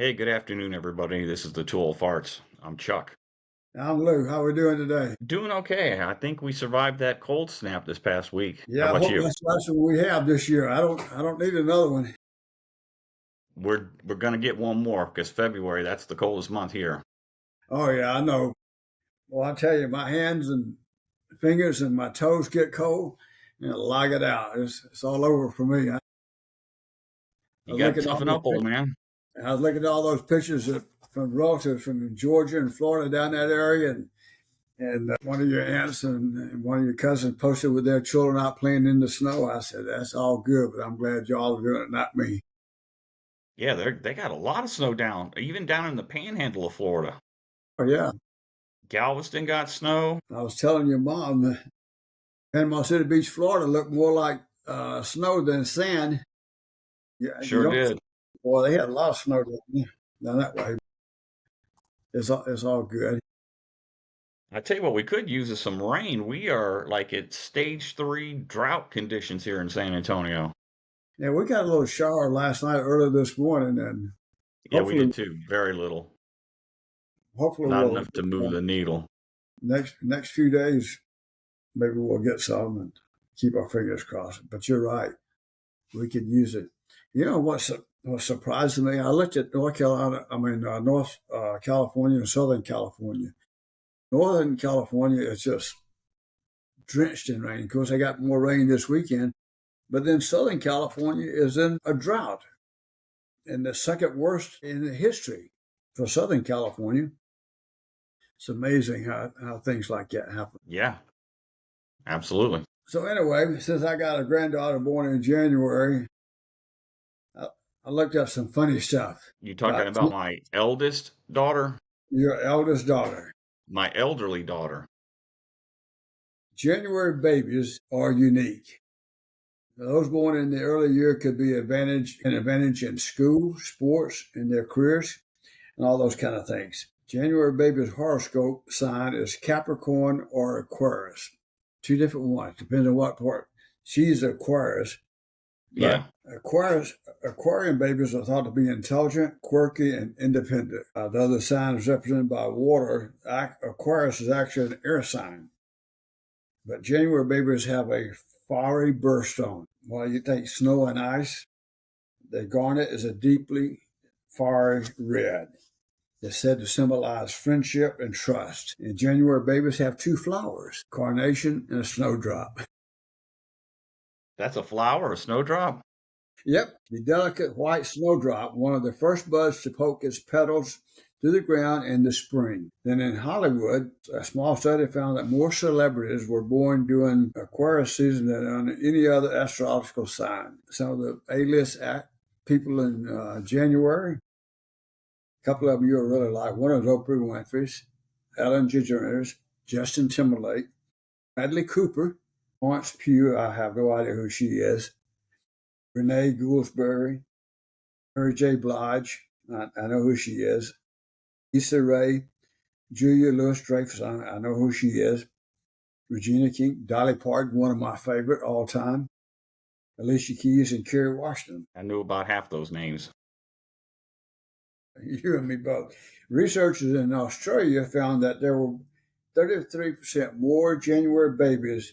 Hey, good afternoon, everybody. This is the Tool Farts. I'm Chuck. I'm Lou. How we doing today? Doing okay. I think we survived that cold snap this past week. How Yeah, I about hope you? that's the last one we have this year. I don't need another one. We're gonna get one more because February, that's the coldest month here. Oh yeah, I know. Well, I tell you, my hands and fingers and my toes get cold, and log it out. It's all over for me. I You was got to looking at all toughen those up, old man. I was looking at all those pictures from relatives from Georgia and Florida down that area, and one of your aunts and one of your cousins posted with their children out playing in the snow. I said, that's all good, but I'm glad y'all are doing it, not me. Yeah, they got a lot of snow down, even down in the panhandle of Florida. Oh yeah, Galveston got snow. I was telling your mom. Panama City Beach, Florida, looked more like snow than sand. Yeah, you Sure don't. did. Boy, they had a lot of snow down that way. It's all good. I tell you what, we could use is some rain. We are like at stage 3 drought conditions here in San Antonio. Yeah, we got a little shower last night, early this morning, and Yeah, we hopefully, did too. Very little. hopefully Not we'll enough to move the needle. next few days. Maybe we'll get some and keep our fingers crossed. But you're right, we could use it. You know what surprised me? I looked at North Carolina. I mean, North California and Southern California. Northern California is just drenched in rain. Of course, they got more rain this weekend. But then Southern California is in a drought, and the second worst in the history for Southern California. It's amazing how things like that happen. Yeah, absolutely. So anyway, since I got a granddaughter born in January, I, I looked up some funny stuff You talking about about my eldest daughter? your eldest daughter. My elderly daughter. January babies are unique. Those born in the early year could be an advantage in school, sports, in their careers, and all those kind of things. January baby's horoscope sign is Capricorn or Aquarius. Two different ones, depending on what part. She's Aquarius, but Yeah, Aquarian babies are thought to be intelligent, quirky, and independent. The other sign is represented by water. Aquarius is actually an air sign. But January babies have a fiery birthstone. While you think snow and ice, the garnet is a deeply fiery red. It's said to symbolize friendship and trust. And January babies have two flowers, carnation and a snowdrop. that's a flower, a snowdrop. Yep, the delicate white snowdrop, one of the first buds to poke its petals to the ground in the spring. Then in Hollywood, a small study found that more celebrities were born during Aquarius season than on any other astrological sign. Some of the A-list people in January, a couple of them you'll really like. One is Oprah Winfrey's, Ellen DeGeneres, Justin Timberlake, Bradley Cooper, Florence Pugh. I have no idea who she is. Renee Goulsbury, Mary J. Blige. I know who she is. Issa Rae, Julia Louis-Dreyfus. I know who she is. Regina King, Dolly Parton, one of my favorite all time. Alicia Keys and Kerry Washington. I knew about half those names. You and me both. Researchers in Australia found that there were 33% more January babies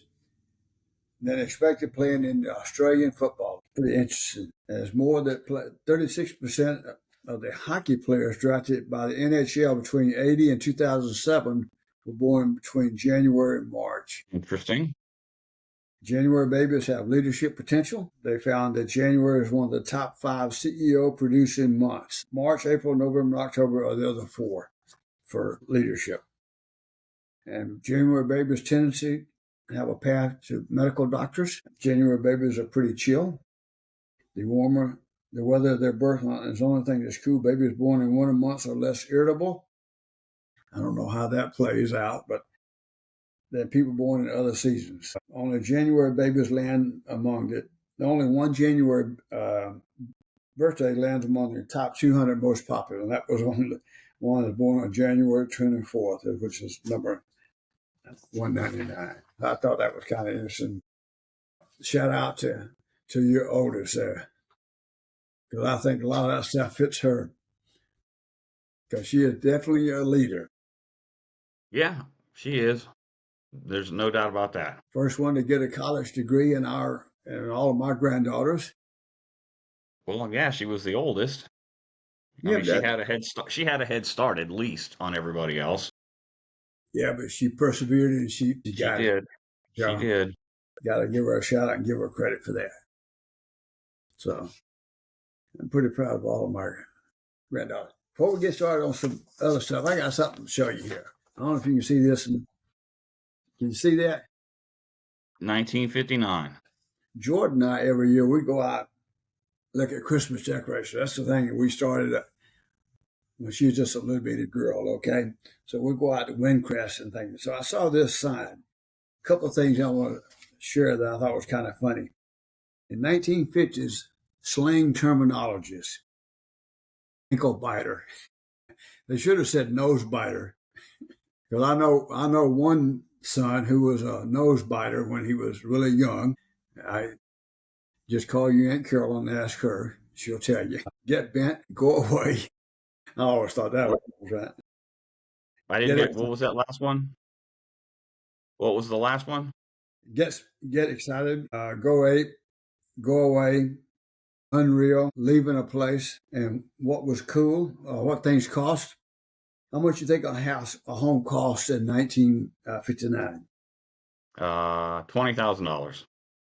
than expected playing in Australian football. Pretty interesting. There's more that 36% of the hockey players drafted by the NHL between 80 and 2007 were born between January and March. Interesting. January babies have leadership potential. They found that January is one of the top 5 CEO producing months. March, April, November, and October are the other 4 for leadership. And January babies' tendency to have a path to medical doctors. January babies are pretty chill. The warmer the weather of their birth month is the only thing that's cool. Babies born in winter months are less irritable. I don't know how that plays out, but than people born in other seasons. Only January babies land among it. Only one January birthday lands among the top 200 most popular, and that was one that's born on January 24th, which is number 199. I thought that was kind of interesting. Shout out to your oldest there, because I think a lot of that stuff fits her. because she is definitely a leader. Yeah, she is. There's no doubt about that. First one to get a college degree in our and all of my granddaughters. Well, yeah, she was the oldest. I Yeah, mean, she that. had a head start. She had a head start at least on everybody else. Yeah, but she persevered and she She got it. did. She Yeah, did. got to give her a shout out and give her credit for that. So I'm pretty proud of all of my granddaughters. Before we get started on some other stuff, I got something to show you here. I don't know if you can see this. Can you see that? 1959. Jordan and I, every year, we go out, look at Christmas decorations. That's the thing that we started when she was just a little bitty girl, okay? So we go out to Windcrest and things. So I saw this sign. A couple of things I want to share that I thought was kind of funny. In 1950s, slang terminologies, ankle biter. They should have said nose biter. Because I know one son who was a nose biter when he was really young. I just call you Aunt Carol and ask her. She'll tell you. Get bent, go away. I always thought that What? was right. I didn't Get get. it, What was that last one? What was the last one? get get excited, go ape, go away, unreal, leaving a place, and what was cool, what things cost. How much you think a home cost in 1959? $20,000.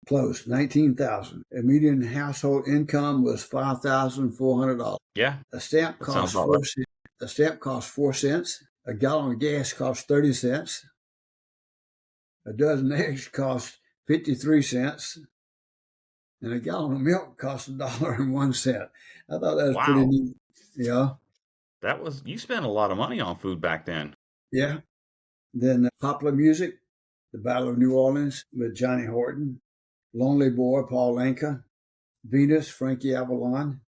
Close, 19,000. A median household income was $5,400. Yeah, A stamp that sounds cost about right. 4 cents. A stamp cost 4 cents. A gallon of gas cost 30 cents. A dozen eggs cost 53 cents. And a gallon of milk cost $1.01. I thought that was pretty Wow, neat. Yeah. you spent a lot of money on food back then. Yeah. Then popular music, The Battle of New Orleans with Johnny Horton, Lonely Boy, Paul Anka, Venus, Frankie Avalon,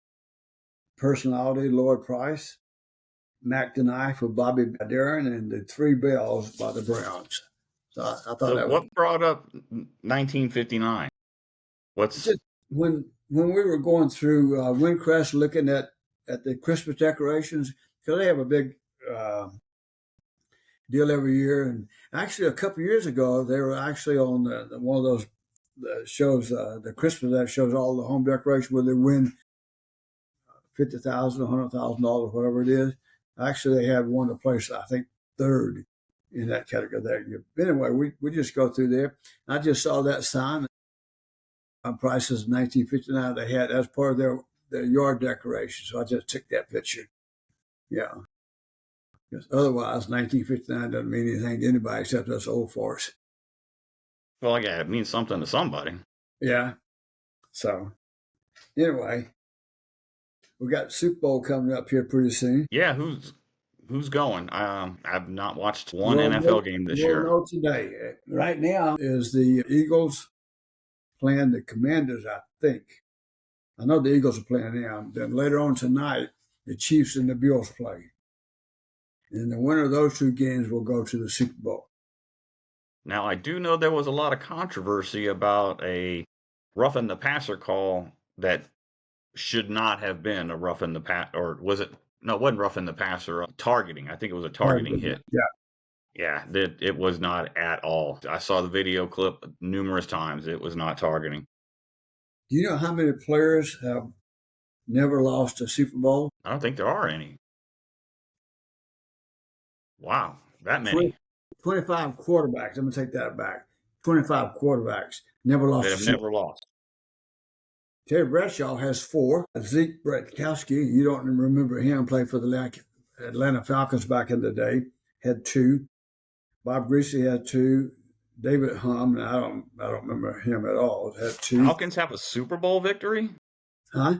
Personality, Lloyd Price, Mac the for Bobby Darin, and The Three Bells by the Browns. So I thought So that was what brought up 1959? What's just when we were going through Windcrest looking at the Christmas decorations, because they have a big deal every year. And actually, a couple of years ago, they were actually on one of those shows, the Christmas that shows all the home decoration where they win 50,000, $100,000, whatever it is. Actually, they had one to place, I think, third in that category that year. Anyway, we just go through there. I just saw that sign on prices in 1959 they had as part of their yard decoration. So I just took that picture. Yeah. Because otherwise, 1959 doesn't mean anything to anybody except us old farts. well, yeah, it means something to somebody. Yeah. So anyway, we got Super Bowl coming up here pretty soon. Yeah, who's going? I've not watched one We'll NFL know, game this we'll year. know today. Right now is the Eagles playing the Commanders, I think. I know the Eagles are playing now. Then later on tonight, the Chiefs and the Bills play. And the winner of those two games will go to the Super Bowl. Now, I do know there was a lot of controversy about a roughing the passer call that should not have been a roughing the pass, or was it? No, it wasn't roughing the passer. Targeting. I think it was a targeting hit. Yeah. Yeah, that it was not at all. I saw the video clip numerous times. It was not targeting. Do you know how many players have never lost a Super Bowl? I don't think there are any. Wow, that 20, many 25 quarterbacks. I'm going to take that back. 25 quarterbacks never that lost a have Super Bowl. never lost. Terry Bradshaw has four. Zeke Bratkowski, you don't remember him, played for the Atlanta Falcons back in the day, had two. Bob Greasy had two. David Hum, I don't remember him at all, had two. Falcons have a Super Bowl victory? Huh?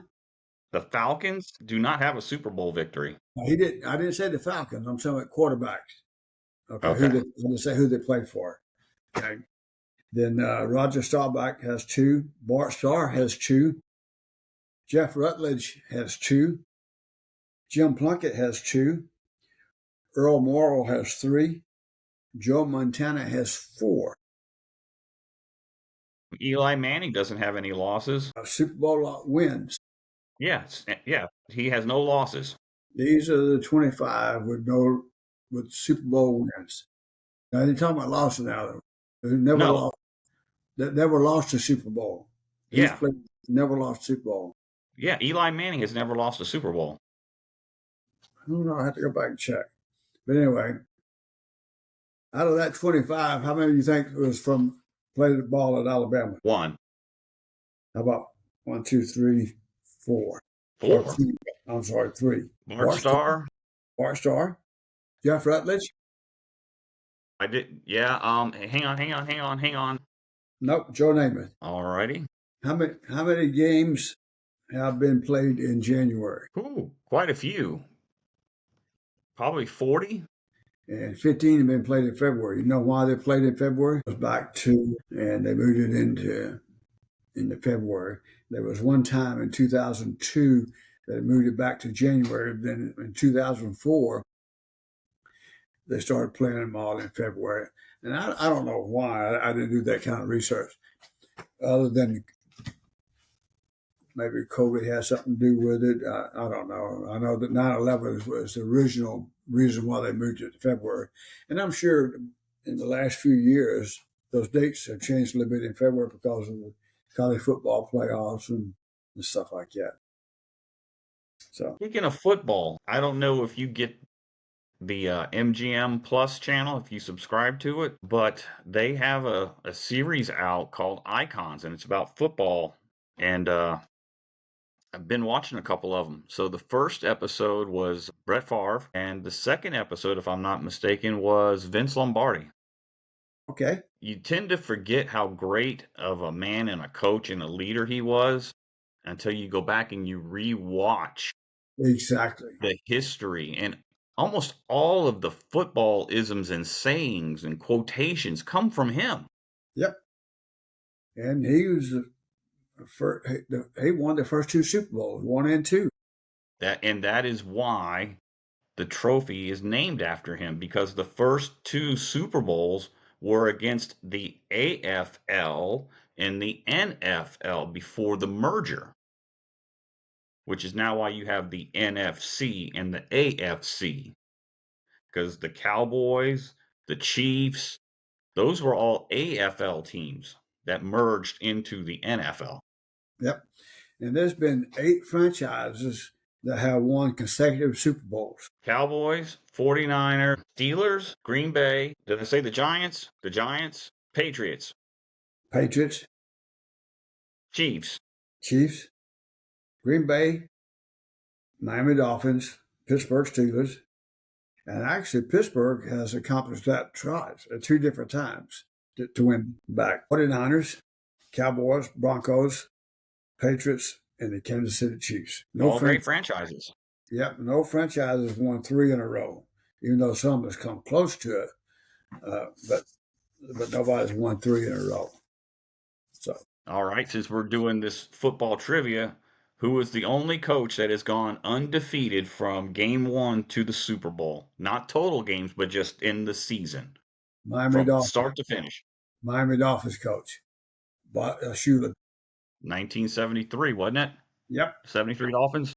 The Falcons do not have a Super Bowl victory. He didn't. I didn't say the Falcons. I'm talking about quarterbacks. Okay, Okay. I didn't say who they played for. Okay. Then Roger Staubach has two. Bart Starr has two. Jeff Rutledge has two. Jim Plunkett has two. Earl Morrall has three. Joe Montana has four. Eli Manning doesn't have any losses. Super Bowl wins. Yes, yeah, he has no losses. These are the 25 with Super Bowl wins. Now they're talking about losses now. They never No. lost. That never lost a Super Bowl. These Yeah. players never lost a Super Bowl. Yeah. Eli Manning has never lost a Super Bowl. I don't know. I have to go back and check. But anyway, out of that 25, how many do you think was from played the ball at Alabama? One. How about one, two, three, four? Or Four. three. I'm sorry, three. Bart Bart Starr, Starr. Bart Starr, Jeff Rutledge. I did. Yeah. Hang on. Nope, Joe Namath. Alrighty. How many games have been played in January? Ooh, quite a few. Probably 40. And 15 have been played in February. You know why they played in February? It was back to, and they moved it into February. There was one time in 2002 that moved it back to January. Then in 2004, they started playing them all in February. And I don't know why. I didn't do that kind of research, other than maybe COVID has something to do with it. I don't know. I know that 9/11 was the original reason why they moved it to February. And I'm sure in the last few years, those dates have changed a little bit in February because of the college football playoffs and stuff like that. So, Speaking of football, I don't know if you get the MGM Plus channel if you subscribe to it, but they have a series out called Icons, and it's about football. And I've been watching a couple of them. So the first episode was Brett Favre, and the second episode, if I'm not mistaken, was Vince Lombardi. okay. You tend to forget how great of a man and a coach and a leader he was until you go back and you rewatch Exactly. the history, and almost all of the football isms and sayings and quotations come from him. Yep. And he was first, he won the first two Super Bowls, one and two. That is why the trophy is named after him, because the first two Super Bowls were against the AFL and the NFL before the merger, which is now why you have the NFC and the AFC, because the Cowboys, the Chiefs, those were all AFL teams that merged into the NFL. Yep. And there's been 8 franchises that have won consecutive Super Bowls. Cowboys, 49ers, Steelers, Green Bay. Did I say the Giants? The Giants, Patriots, Patriots, Chiefs. Chiefs, Green Bay, Miami Dolphins, Pittsburgh Steelers. And actually, Pittsburgh has accomplished that twice at 2 different times to win back. 49ers, Cowboys, Broncos, Patriots, and the Kansas City Chiefs. All great franchises. Yep, no franchise has won 3 in a row, even though some has come close to it. But nobody's won 3 in a row. So, All right, since we're doing this football trivia, who is the only coach that has gone undefeated from game one to the Super Bowl? Not total games, but just in the season, Miami from Dolphins, start to finish. Miami Dolphins coach, Shula. 1973, wasn't it? Yep, 73 Dolphins?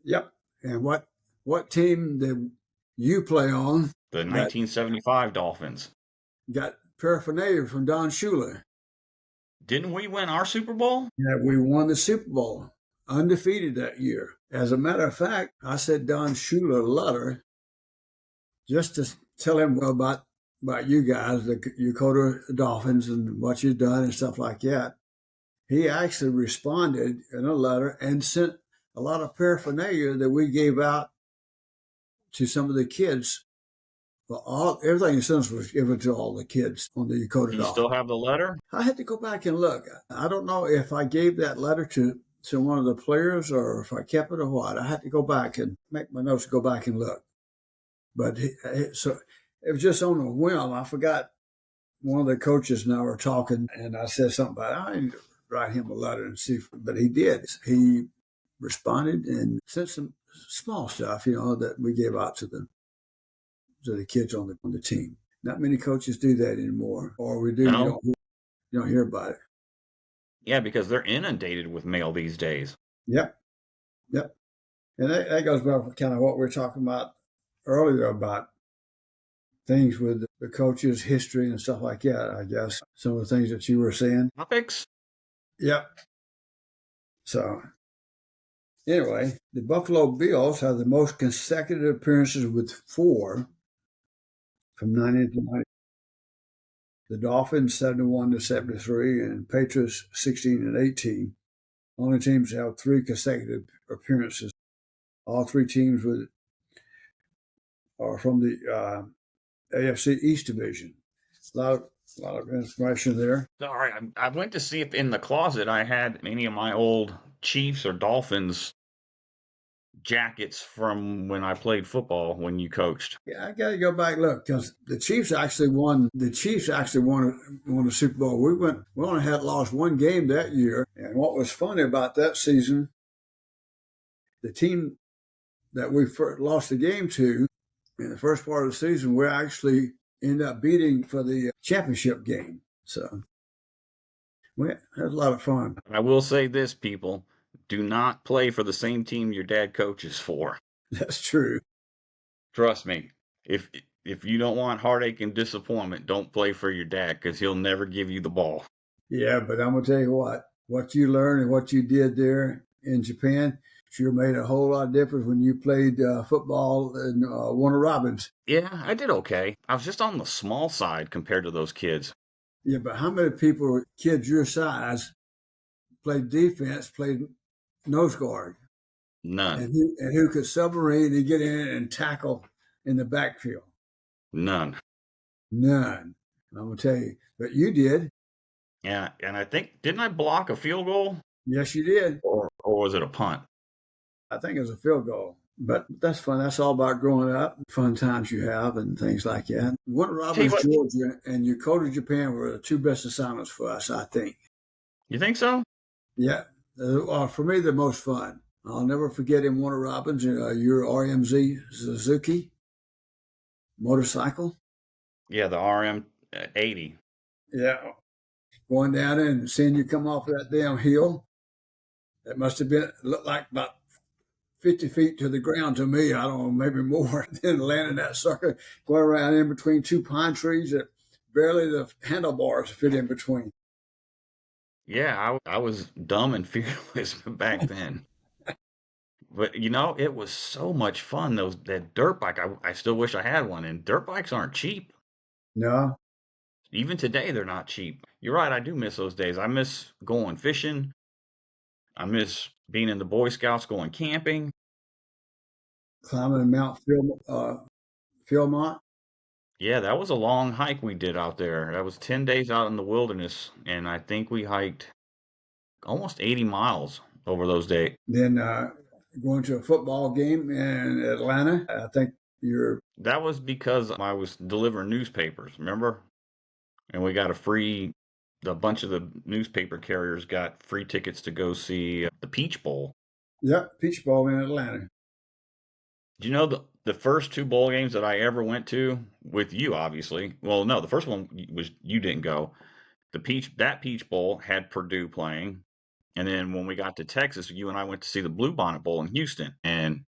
yep. And what team did you play on The that 1975 Dolphins. got paraphernalia from Don Shula? Didn't we win our Super Bowl? Yeah, we won the Super Bowl, undefeated that year. As a matter of fact, I sent Don Shula a letter just to tell him about you guys, the Dakota Dolphins, and what you've done and stuff like that. He actually responded in a letter and sent a lot of paraphernalia that we gave out to some of the kids. Well, everything he sent was given to all the kids on the Dakota Do you Dolphins. still have the letter? I had to go back and look. I don't know if I gave that letter to one of the players or if I kept it or what. I had to go back and make my notes, go back and look. But so it was just on a whim. I forgot one of the coaches and I were talking, and I said something about I need to write him a letter and see. But he did. He responded and sent some small stuff, that we gave out to the kids on the team. Not many coaches do that anymore, or we do. No. You don't hear about it. Yeah, because they're inundated with mail these days. Yep. Yep. And that goes back to kind of what we were talking about earlier about things with the coaches, history, and stuff like that. I guess some of the things that you were saying. Topics? Yep. So anyway, the Buffalo Bills have the most consecutive appearances with 4 from 90 to 90. The Dolphins 71 to 73, and Patriots 16 and 18. Only teams to have 3 consecutive appearances. All 3 teams are from the AFC East division. A lot of information there. Sorry, I went to see if in the closet I had any of my old Chiefs or Dolphins jackets from when I played football when you coached. Yeah, I got to go back look because the Chiefs actually won. The Chiefs actually won the Super Bowl. We only had lost 1 game that year. And what was funny about that season, the team that we lost the game to in the first part of the season, we actually ended up beating for the championship game. So we had a lot of fun. I will say this, people, do not play for the same team your dad coaches for. That's true. Trust me. If if you don't want heartache and disappointment, don't play for your dad because he'll never give you the ball. Yeah, but I'm gonna tell you what you learned and what you did there in Japan sure made a whole lot of difference when you played football in Warner Robins. Yeah, I did okay. I was just on the small side compared to those kids. Yeah, but how many people, kids your size, played defense, played nose guard, None. and who could submarine and get in and tackle in the backfield? None. None. I'm gonna tell you, but you did. Yeah, and I think didn't I block a field goal Yes, you did. or was it a punt? I think it was a field goal. But that's fun. That's all about growing up, fun times you have, and things like that. Warner Tell you Robins, what, Georgia, and Yokota, Japan were the 2 best assignments for us, I think. you think so? Yeah. For me, the most fun. I'll never forget in Warner Robins, your RMZ Suzuki motorcycle. Yeah, the RM 80. Yeah. Going down there and seeing you come off that damn hill. That must have looked like about 50 feet to the ground to me. I don't know, maybe more. Then landing that sucker, going around in between 2 pine trees that barely the handlebars fit in between. Yeah, I was dumb and fearless back then. But it was so much fun. That dirt bike. I still wish I had one. And dirt bikes aren't cheap. No, Even today, they're not cheap. You're right. I do miss those days. I miss going fishing. I miss being in the Boy Scouts, going camping. climbing Mount Philmont. Yeah, that was a long hike we did out there. That was 10 days out in the wilderness, and I think we hiked almost 80 miles over those days. Then going to a football game in Atlanta. I think you're, That was because I was delivering newspapers, remember? And we got a bunch of the newspaper carriers got free tickets to go see the Peach Bowl. yep, Peach Bowl in Atlanta. Do you know the first 2 bowl games that I ever went to with you, obviously? Well, no, the first one was you didn't go. That Peach Bowl had Purdue playing, and then when we got to Texas, you and I went to see the Bluebonnet Bowl in Houston, and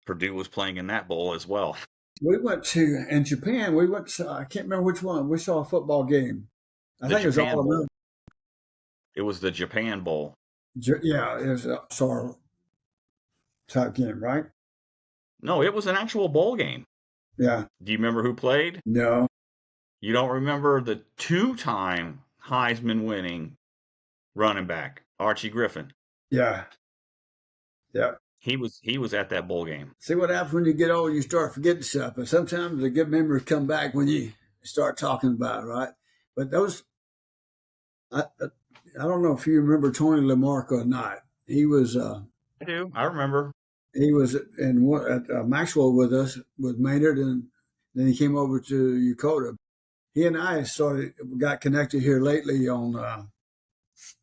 Purdue was playing in that bowl as well. We went to, in Japan, we went to, I can't remember which one. We saw a football game. I The think it was Japan all Bowl. American. It was the Japan Bowl. Yeah, it was a sort type game, right? No, it was an actual bowl game. Yeah. Do you remember who played? No. You don't remember the 2-time Heisman winning running back, Archie Griffin. Yeah. Yeah. He was at that bowl game. See what happens when you get old, you start forgetting stuff. But sometimes the good memories come back when you start talking about it, right? But I don't know if you remember Tony Lamarck or not. He was I do. I remember. at Maxwell with us with Maynard, and then he came over to Yokota. He and I got connected here lately on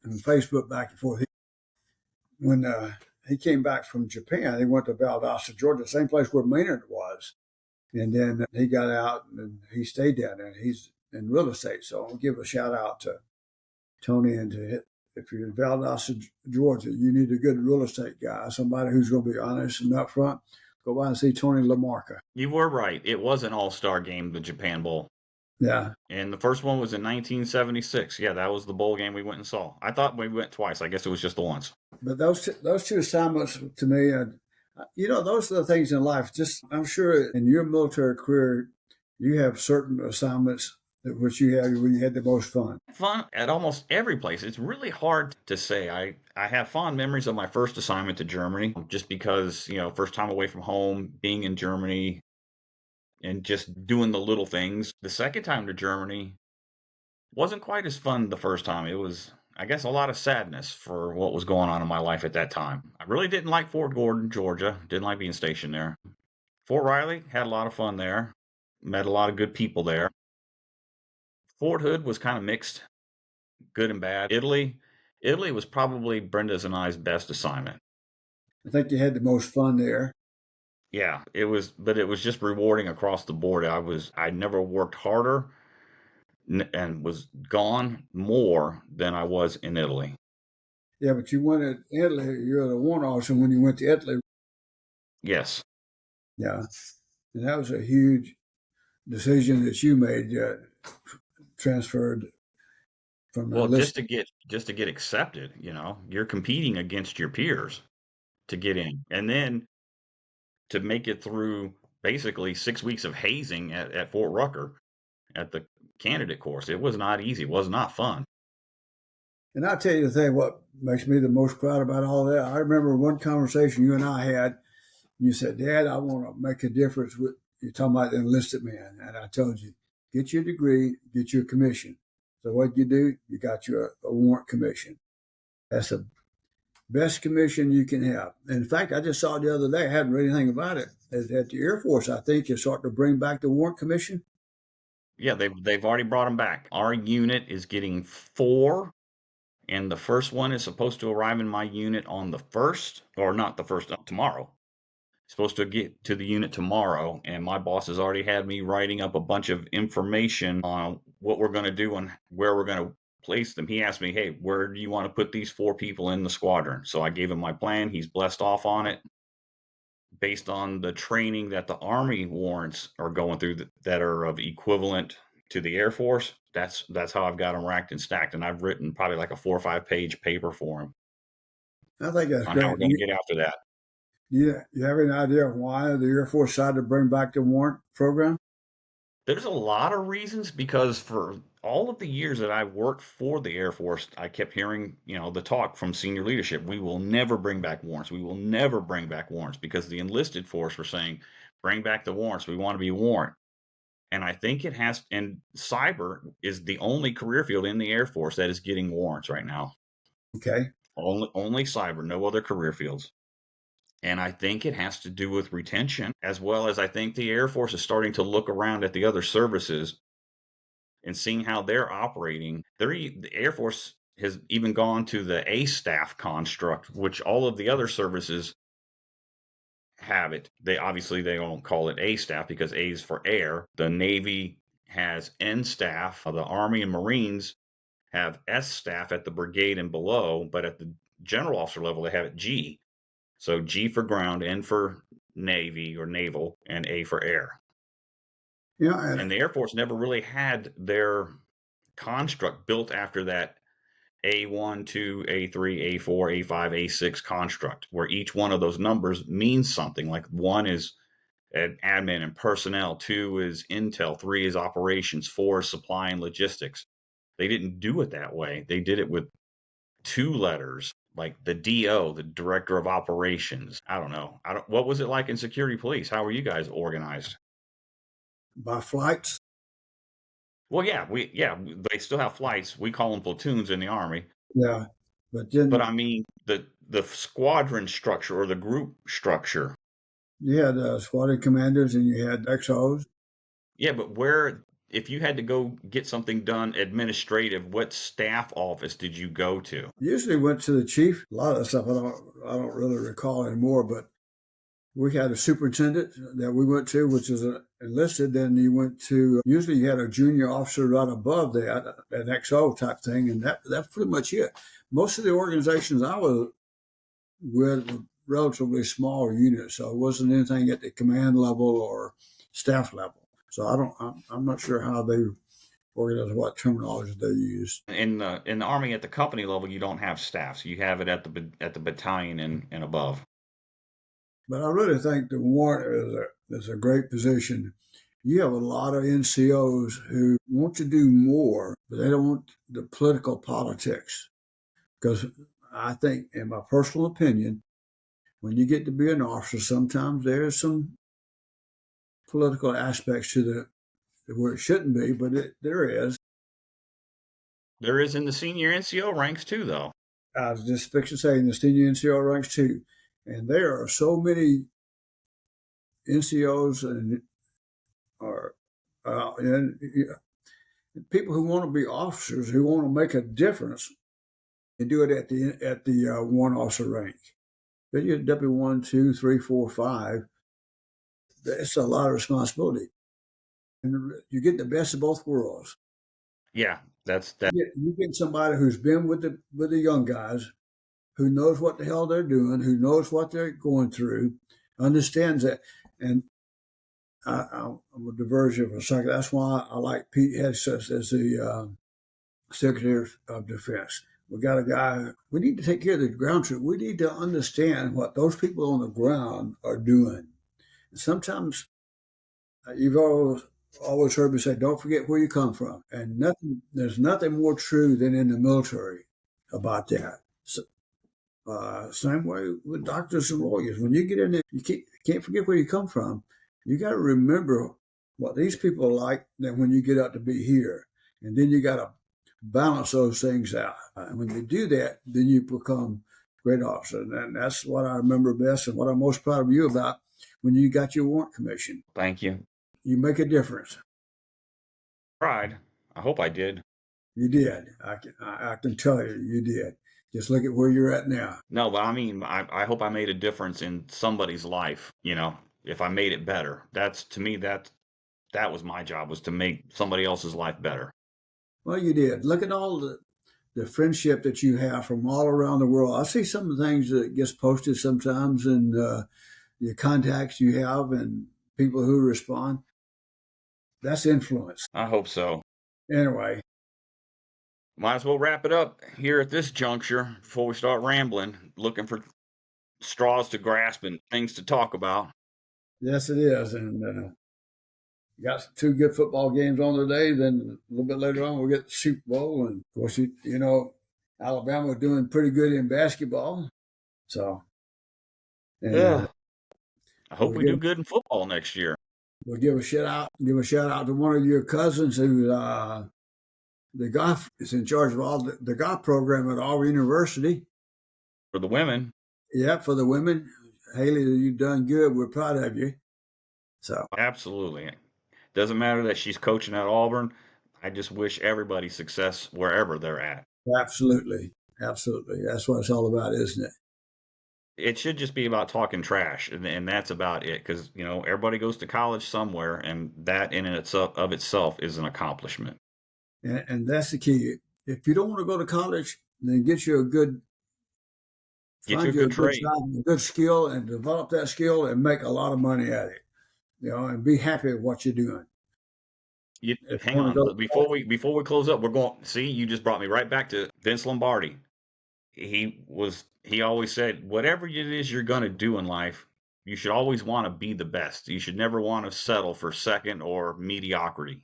Facebook back and forth. When he came back from Japan, he went to Valdosta, Georgia, same place where Maynard was. And then he got out and he stayed down there. He's in real estate. So I'll give a shout out to Tony and to if you're in Valdosta, Georgia, you need a good real estate guy, somebody who's going to be honest and upfront. Go by and see Tony LaMarca. You were right. It was an all-star game, the Japan Bowl. Yeah. And the first one was in 1976. Yeah, that was the bowl game we went and saw. I thought we went twice. I guess it was just the once. But those two assignments to me, those are the things in life. Just I'm sure in your military career, you have certain assignments that which you had when you had the most fun. Fun at almost every place. It's really hard to say. I have fond memories of my first assignment to Germany, just because, first time away from home, being in Germany and just doing the little things. The second time to Germany wasn't quite as fun the first time. It was, I guess, a lot of sadness for what was going on in my life at that time. I really didn't like Fort Gordon, Georgia. Didn't like being stationed there. Fort Riley, had a lot of fun there. Met a lot of good people there. Fort Hood was kind of mixed, good and bad. Italy was probably Brenda's and I's best assignment. I think you had the most fun there. Yeah, but it was just rewarding across the board. I never worked harder and was gone more than I was in Italy. Yeah, but you went to Italy. You're the warrant officer when you went to Italy. Yes. Yeah, and that was a huge decision that you made. Transferred from the Well, list. just to get accepted, you're competing against your peers to get in, and then to make it through basically 6 weeks of hazing at Fort Rucker at the candidate course. It was not easy. It was not fun. And I'll tell you the thing, what makes me the most proud about all that. I remember one conversation you and I had. You said, "Dad, I want to make a difference with." You're talking about the enlisted man, and I told you, get your degree, get your commission. So what you do? You got your a warrant commission. That's the best commission you can have. In fact, I just saw it the other day. I hadn't read anything about it. At the Air Force, I think you're starting to bring back the warrant commission. Yeah, they've already brought them back. Our unit is getting 4, and the first one is supposed to arrive in my unit on the first, or not the first, tomorrow. Supposed to get to the unit tomorrow, and my boss has already had me writing up a bunch of information on what we're going to do and where we're going to place them. He asked me, "Hey, where do you want to put these 4 people in the squadron?" So I gave him my plan. He's blessed off on it based on the training that the Army warrants are going through that are of equivalent to the Air Force. That's how I've got them racked and stacked, and I've written probably like a 4 or 5 page paper for him I think that's on how we're great. going to get after that. You have any idea why the Air Force decided to bring back the warrant program? There's a lot of reasons, because for all of the years that I worked for the Air Force, I kept hearing, the talk from senior leadership. We will never bring back warrants. We will never bring back warrants, because the enlisted force were saying, bring back the warrants. We want to be warrant. And I think and cyber is the only career field in the Air Force that is getting warrants right now. Okay. Only cyber, no other career fields. And I think it has to do with retention, as well as I think the Air Force is starting to look around at the other services and seeing how they're operating. The Air Force has even gone to the A staff construct, which all of the other services have it. They don't call it A staff because A is for air. The Navy has N staff. The Army and Marines have S staff at the brigade and below, but at the general officer level, they have it G. So G for ground, N for Navy or naval, and A for air. Yeah, And the Air Force never really had their construct built after that A1, 2, A3, A4, A5, A6 construct, where each one of those numbers means something. Like 1 is admin and personnel, 2 is intel, 3 is operations, 4 is supply and logistics. They didn't do it that way. They did it with 2 letters, like the DO, the director of operations. I don't know. What was it like in security police? How were you guys organized? by flights. Well, they still have flights. We call them platoons in the Army. Yeah, but But then I mean, the squadron structure or the group structure. you had squadron commanders and you had XOs. Yeah, but if you had to go get something done administrative, what staff office did you go to? Usually went to the chief. A lot of that stuff I don't really recall anymore, but we had a superintendent that we went to, which is enlisted. Then you went to, usually you had a junior officer right above that, an XO type thing, and that's pretty much it. most of the organizations I was with were relatively small units, so it wasn't anything at the command level or staff level. So I'm not sure how they organize, what terminology they use. In the Army at the company level, you don't have staffs. You have it at the battalion and above. But I really think the warrant is a great position. You have a lot of NCOs who want to do more, but they don't want the political politics. Because I think, in my personal opinion, when you get to be an officer, sometimes there's some political aspects to where it shouldn't be, but there is. There is in the senior NCO ranks too, though. I was just fixing to say in the senior NCO ranks too, and there are so many NCOs and people who want to be officers who want to make a difference and do it at the one officer rank. Then you W1, 2, 3, 4, 5. That's a lot of responsibility, and you get the best of both worlds. Yeah, that's that. You get somebody who's been with the young guys, who knows what the hell they're doing, who knows what they're going through, understands that. And I'm a diversion for a second. That's why I like Pete Hegseth as the Secretary of Defense. We got a guy. We need to take care of the ground troops. We need to understand what those people on the ground are doing. And sometimes you've always heard me say, "Don't forget where you come from," and there's nothing more true than in the military about that. So, same way with doctors and lawyers. When you get in there, you can't forget where you come from. You got to remember what these people are like. Then when you get out to be here, and then you got to balance those things out. And when you do that, then you become a great officer. And that's what I remember best, and what I'm most proud of you about when you got your warrant commission. Thank you. You make a difference. Tried. I hope I did. You did. I can tell you did. Just look at where you're at now. No, but I mean, I hope I made a difference in somebody's life. If I made it better, that's to me that was my job, was to make somebody else's life better. Well, you did. Look at all the friendship that you have from all around the world. I see some of the things that gets posted sometimes, and the contacts you have and people who respond. That's influence. I hope so. Anyway, Might as well wrap it up here at this juncture before we start rambling, looking for straws to grasp and things to talk about. yes, it is. And got two good football games on today. Then a little bit later on, we'll get the Super Bowl. And of course, Alabama doing pretty good in basketball. So, and Yeah. I hope we'll we do good in football next year. we'll give a shout out to one of your cousins who the golf is in charge of all the golf program at Auburn University. For the women. Yeah, for the women. Haley, you've done good. We're proud of you. So Absolutely. Doesn't matter that she's coaching at Auburn. I just wish everybody success wherever they're at. absolutely. Absolutely. That's what it's all about, isn't it? It should just be about talking trash, and that's about it. Because everybody goes to college somewhere, and that in and of itself is an accomplishment. And that's the key. If you don't want to go to college, then Get you a find you a good good trade. job, a good skill, and develop that skill and make a lot of money at it. And be happy with what you're doing. If you Hang want to on, go to before we close up, we're going. See, you just brought me right back to Vince Lombardi. He always said, whatever it is you're going to do in life, you should always want to be the best. You should never want to settle for second or mediocrity.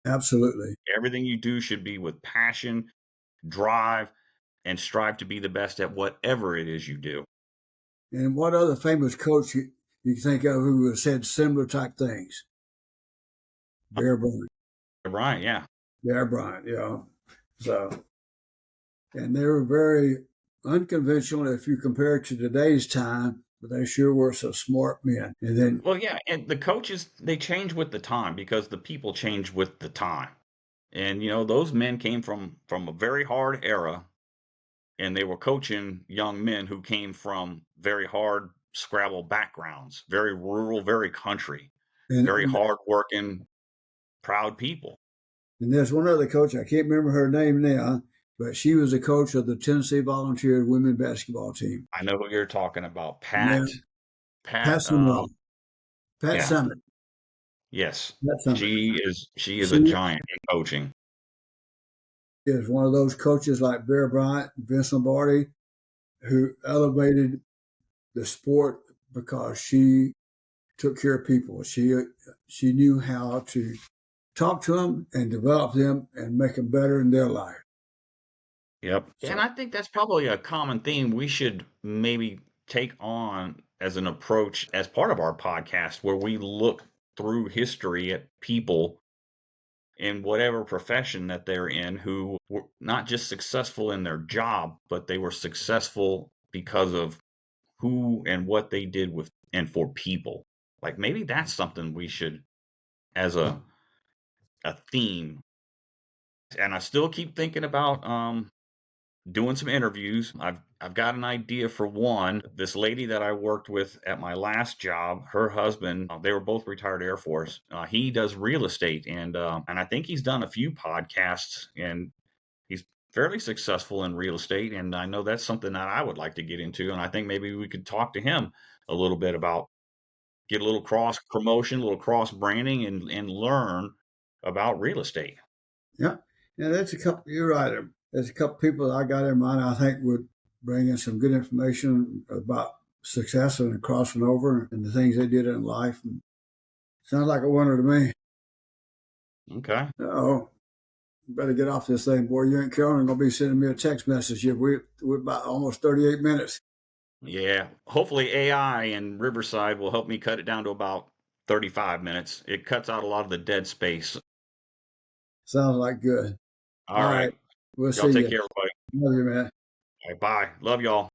absolutely. Everything you do should be with passion, drive, and strive to be the best at whatever it is you do. And what other famous coach you can think of who has said similar type things? Bear Bryant. Right, yeah. Bear Bryant, So, and they were very unconventional if you compare it to today's time, but they sure were some smart men. And then, Well, yeah, and the coaches, they change with the time because the people change with the time. And those men came from a very hard era, and they were coaching young men who came from very hard Scrabble backgrounds, very rural, very country, very and, hard working, proud people. and there's one other coach, I can't remember her name now. but she was the coach of the Tennessee Volunteers women basketball team. I know who you're talking about. Yeah, Pat Pat, Summitt. Pat yeah, Summitt. yes. Pat Summitt. She is a She giant in coaching. is one of those coaches like Bear Bryant, Vince Lombardi, who elevated the sport because she took care of people. She knew how to talk to them and develop them and make them better in their life. Yep. And So I think that's probably a common theme we should maybe take on as an approach as part of our podcast, where we look through history at people in whatever profession that they're in who were not just successful in their job, but they were successful because of who and what they did with and for people. Like maybe that's something we should as a theme. And I still keep thinking about doing some interviews. I've got an idea for one. This lady that I worked with at my last job, her husband, they were both retired Air Force. He does real estate, and I think he's done a few podcasts, and he's fairly successful in real estate. And I know that's something that I would like to get into, and I think maybe we could talk to him a little bit about get a little cross promotion, a little cross branding, and learn about real estate. yeah, yeah, that's a couple. You're right. There's a couple people I got in mind. I think would bring in some good information about success and crossing over and the things they did in life. And sounds like a winner to me. Okay. Oh, better get off this thing, boy. You ain't Carolyn gonna be sending me a text message. We're about almost 38 minutes. Yeah, hopefully AI and Riverside will help me cut it down to about 35 minutes. It cuts out a lot of the dead space. Sounds like good. All All right. right, we'll Y'all see take you. care, everybody. Love you, man. All right, bye. Love y'all.